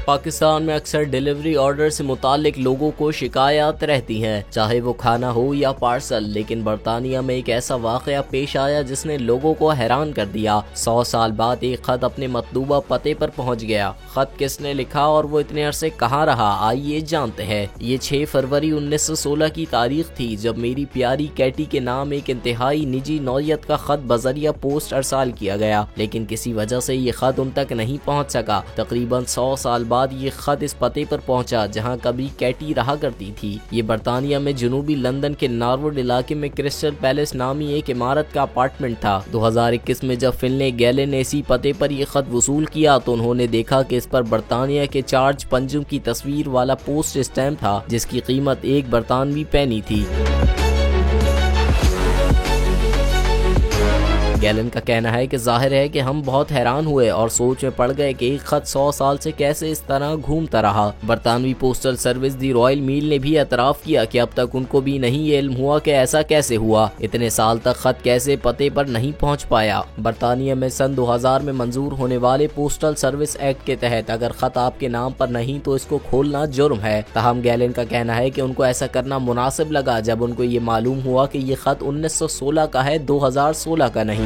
पाकिस्तान में अक्सर delivery order से मुतालिक लोगों को शिकायत रहती हैं, चाहे वो खाना हो या पार्सल। लेकिन बरतानिया में एक ऐसा वाकया पेश आया जिसने लोगों को हैरान कर दिया। 100 साल बाद एक खत अपने मतलूबा पते पर पहुंच गया। खत किसने लिखा और वो इतने अरसे कहाँ रहा, आइए जानते हैं। ये 6 फरवरी 1916 की तारीख थी जब मेरी प्यारी कैटी के नाम एक इंतहाई निजी नौयत का खत बजरिया पोस्ट अरसाल किया गया, लेकिन किसी वजह से ये खत उन तक नहीं पहुंच सका। तकरीबन 100 साल बाद ये खत इस पते पर पहुंचा जहां कभी कैटी रहा करती थी। ये बरतानिया में जनूबी लंदन के नॉरवुड इलाके में क्रिस्टल पैलेस नामी एक इमारत का अपार्टमेंट था। 2021 में जब फिनले गैलन ने इसी पते पर यह खत वसूल किया तो उन्होंने देखा कि इस पर बरतानिया के चार्ज पंजुम की तस्वीर वाला पोस्ट स्टैम्प था जिसकी कीमत 1 बरतानवी पैनी थी। गैलन का कहना है कि जाहिर है कि हम बहुत हैरान हुए और सोच में पड़ गए कि एक खत 100 साल से कैसे इस तरह घूमता रहा। बरतानवी पोस्टल सर्विस दी रॉयल मील ने भी एतराफ किया कि अब तक उनको भी नहीं इल्म हुआ कि ऐसा कैसे हुआ, इतने साल तक खत कैसे पते पर नहीं पहुंच पाया। बरतानिया में सन 2000 में मंजूर होने वाले पोस्टल सर्विस एक्ट के तहत अगर खत आपके नाम पर नहीं तो इसको खोलना जुर्म है। ताहम गैलन का कहना है कि उनको ऐसा करना मुनासिब लगा जब उनको ये मालूम हुआ कि ये खत 1916 का है, 2016 का नहीं।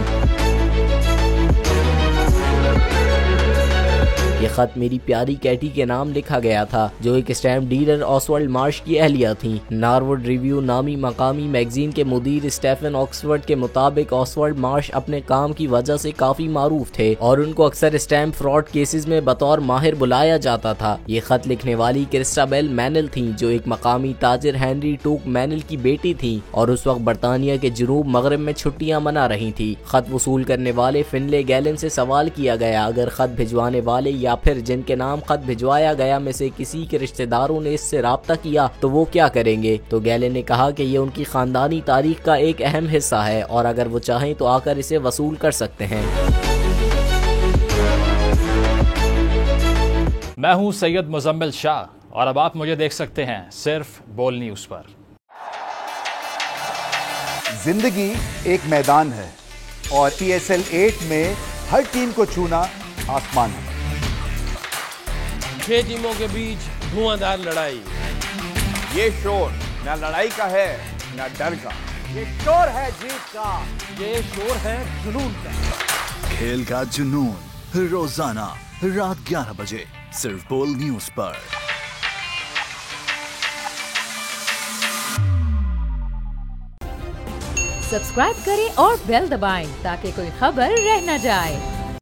ये खत मेरी प्यारी कैटी के नाम लिखा गया था जो एक स्टैम्प डीलर ऑसवर्ल्ड मार्श की अहलिया थी। नॉरवुड रिव्यू नामी मकामी मैगजीन के मुदीर स्टेफन ऑक्सफोर्ड के मुताबिक ऑसवर्ल्ड मार्श अपने काम की वजह से काफी मारूफ थे और उनको अक्सर स्टैम्प फ्रॉड केसेस में बतौर माहिर बुलाया जाता था। ये खत लिखने वाली क्रिस्टाबेल मैनल थी जो एक मकामी ताजिर हेनरी टूक मैनल की बेटी थी और उस वक्त बरतानिया के जनूब मगरब में छुट्टियां मना रही थी। खत वसूल करने वाले फिनले गैलन से सवाल किया गया अगर खत भिजवाने वाले या फिर जिनके नाम खत भिजवाया गया में से किसी के रिश्तेदारों ने इससे राब्ता किया तो वो क्या करेंगे, तो गैलन ने कहा कि ये उनकी खानदानी तारीख का एक अहम हिस्सा है और अगर वो चाहें तो आकर इसे वसूल कर सकते हैं। मैं हूं सैयद मुजम्मिल शाह और अब आप मुझे देख सकते हैं सिर्फ बोल न्यूज पर। जिंदगी एक मैदान है और PSL 8 में हर टीम को छूना आसमान है। 6 टीमों के बीच धुआंधार लड़ाई। ये शोर ना लड़ाई का है ना डर का, ये शोर है जीत का, ये शोर है जुनून का। खेल का जुनून रोजाना रात 11 बजे सिर्फ बोल न्यूज पर। सब्सक्राइब करें और बेल दबाएं ताकि कोई खबर रह न जाए।